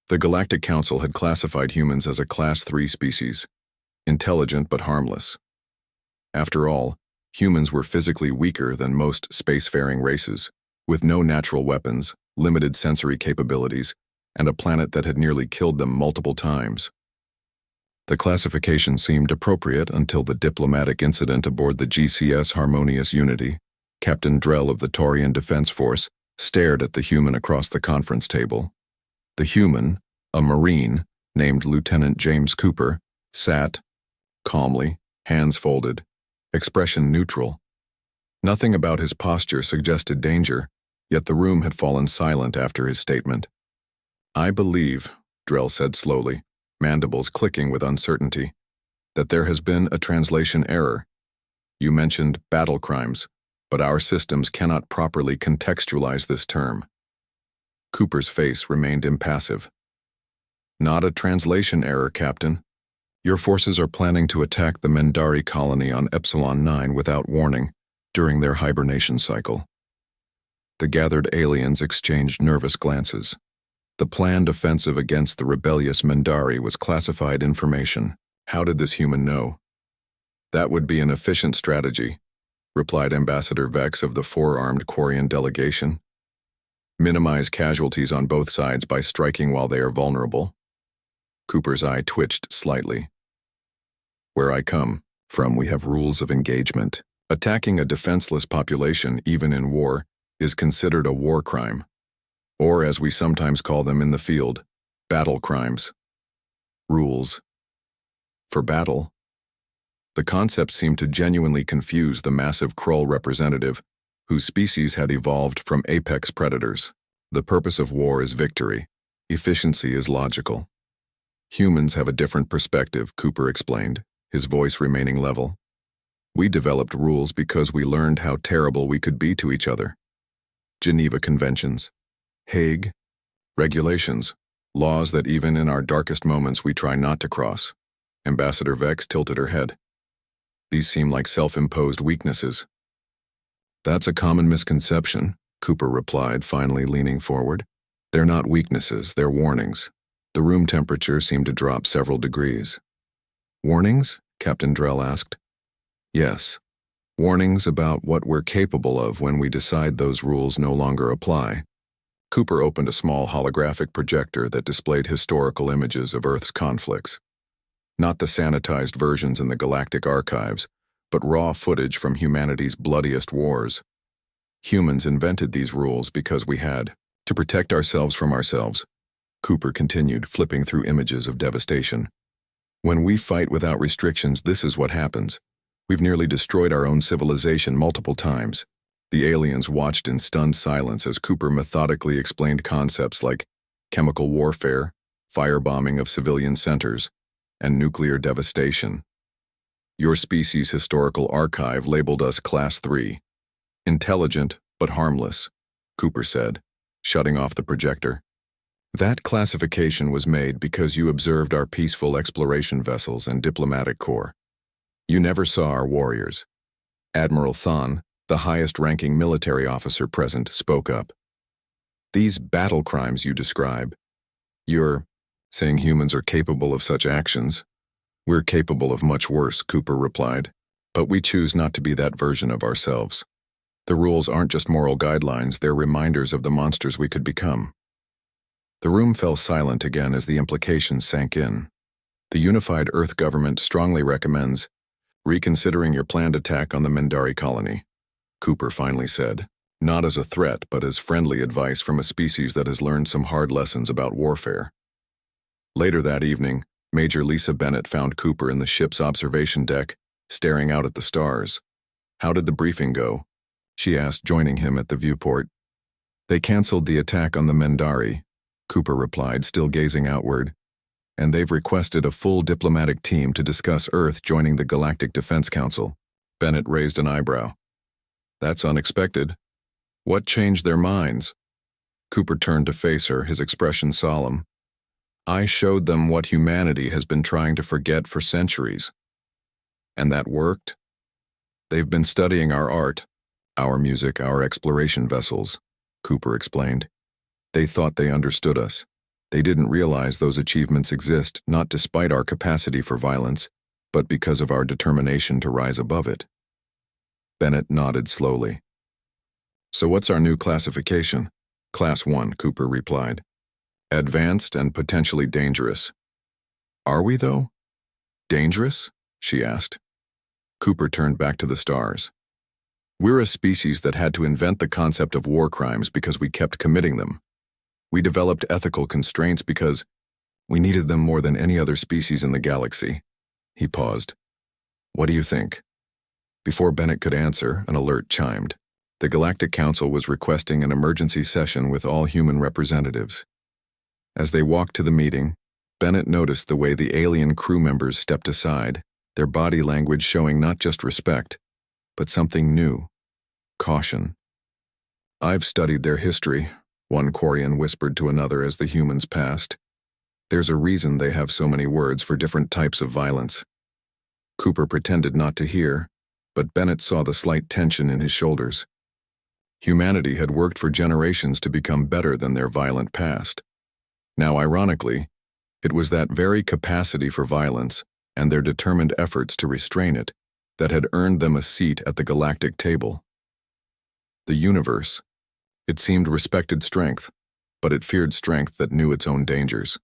The Galactic Council had classified humans as a Class 3 species, intelligent but harmless. After all, humans were physically weaker than most spacefaring races, with no natural weapons, limited sensory capabilities, and a planet that had nearly killed them multiple times. The classification seemed appropriate until the diplomatic incident aboard the GCS Harmonious Unity. Captain Drell of the Taurian Defense Force stared at the human across the conference table. The human, a Marine, named Lieutenant James Cooper, sat, calmly, hands folded, expression neutral. Nothing about his posture suggested danger, yet the room had fallen silent after his statement. "I believe," Drell said slowly, mandibles clicking with uncertainty, "that there has been a translation error. You mentioned battle crimes, but our systems cannot properly contextualize this term." Cooper's face remained impassive. "Not a translation error, Captain. Your forces are planning to attack the Mendari colony on Epsilon 9 without warning during their hibernation cycle." The gathered aliens exchanged nervous glances. The planned offensive against the rebellious Mendari was classified information. How did this human know? "That would be an efficient strategy," replied Ambassador Vex of the four-armed Quarian delegation. "Minimize casualties on both sides by striking while they are vulnerable." Cooper's eye twitched slightly. "Where I come from, we have rules of engagement. Attacking a defenseless population, even in war, is considered a war crime, or as we sometimes call them in the field, battle crimes. Rules. For battle." The concept seemed to genuinely confuse the massive Krull representative, whose species had evolved from apex predators. The purpose of war is victory. Efficiency is logical. Humans have a different perspective, Cooper explained, his voice remaining level. "We developed rules because we learned how terrible we could be to each other. Geneva Conventions, Hague, regulations, laws that even in our darkest moments we try not to cross." Ambassador Vex tilted her head. "These seem like self-imposed weaknesses." "That's a common misconception," Cooper replied, finally leaning forward. "They're not weaknesses, they're warnings." The room temperature seemed to drop several degrees. "Warnings?" Captain Drell asked. "Yes. Warnings about what we're capable of when we decide those rules no longer apply." Cooper opened a small holographic projector that displayed historical images of Earth's conflicts. Not the sanitized versions in the galactic archives, but raw footage from humanity's bloodiest wars. Humans invented these rules because we had to protect ourselves from ourselves. Cooper continued, flipping through images of devastation. "When we fight without restrictions, this is what happens. We've nearly destroyed our own civilization multiple times." The aliens watched in stunned silence as Cooper methodically explained concepts like chemical warfare, firebombing of civilian centers, and nuclear devastation. "Your species' historical archive labeled us Class 3. Intelligent, but harmless," Cooper said, shutting off the projector. "That classification was made because you observed our peaceful exploration vessels and diplomatic corps. You never saw our warriors." Admiral Thon, the highest-ranking military officer present, spoke up. "These battle crimes you describe, you're saying humans are capable of such actions?" "We're capable of much worse," Cooper replied, "but we choose not to be that version of ourselves. The rules aren't just moral guidelines, they're reminders of the monsters we could become." The room fell silent again as the implications sank in. "The unified Earth government strongly recommends reconsidering your planned attack on the Mendari colony," Cooper finally said, not as a threat but as friendly advice from a species that has learned some hard lessons about warfare. Later that evening, Major Lisa Bennett found Cooper in the ship's observation deck, staring out at the stars. "How did the briefing go?" she asked, joining him at the viewport. "They canceled the attack on the Mendari," Cooper replied, still gazing outward, "and they've requested a full diplomatic team to discuss Earth joining the Galactic Defense Council." Bennett raised an eyebrow. "That's unexpected. What changed their minds?" Cooper turned to face her, his expression solemn. "I showed them what humanity has been trying to forget for centuries." "And that worked?" "They've been studying our art, our music, our exploration vessels," Cooper explained. "They thought they understood us. They didn't realize those achievements exist not despite our capacity for violence, but because of our determination to rise above it. Bennett nodded slowly. So what's our new classification? Class 1, Cooper replied. Advanced and potentially dangerous. Are we, though? Dangerous? She asked. Cooper turned back to the stars. We're a species that had to invent the concept of war crimes because we kept committing them. We developed ethical constraints because we needed them more than any other species in the galaxy. He paused. What do you think? Before Bennett could answer, an alert chimed. The Galactic Council was requesting an emergency session with all human representatives. As they walked to the meeting, Bennett noticed the way the alien crew members stepped aside, their body language showing not just respect, but something new. Caution. I've studied their history, one Quarian whispered to another as the humans passed. There's a reason they have so many words for different types of violence. Cooper pretended not to hear, but Bennett saw the slight tension in his shoulders. Humanity had worked for generations to become better than their violent past. Now, ironically, it was that very capacity for violence and their determined efforts to restrain it that had earned them a seat at the galactic table. The universe. It seemed respected strength, but it feared strength that knew its own dangers.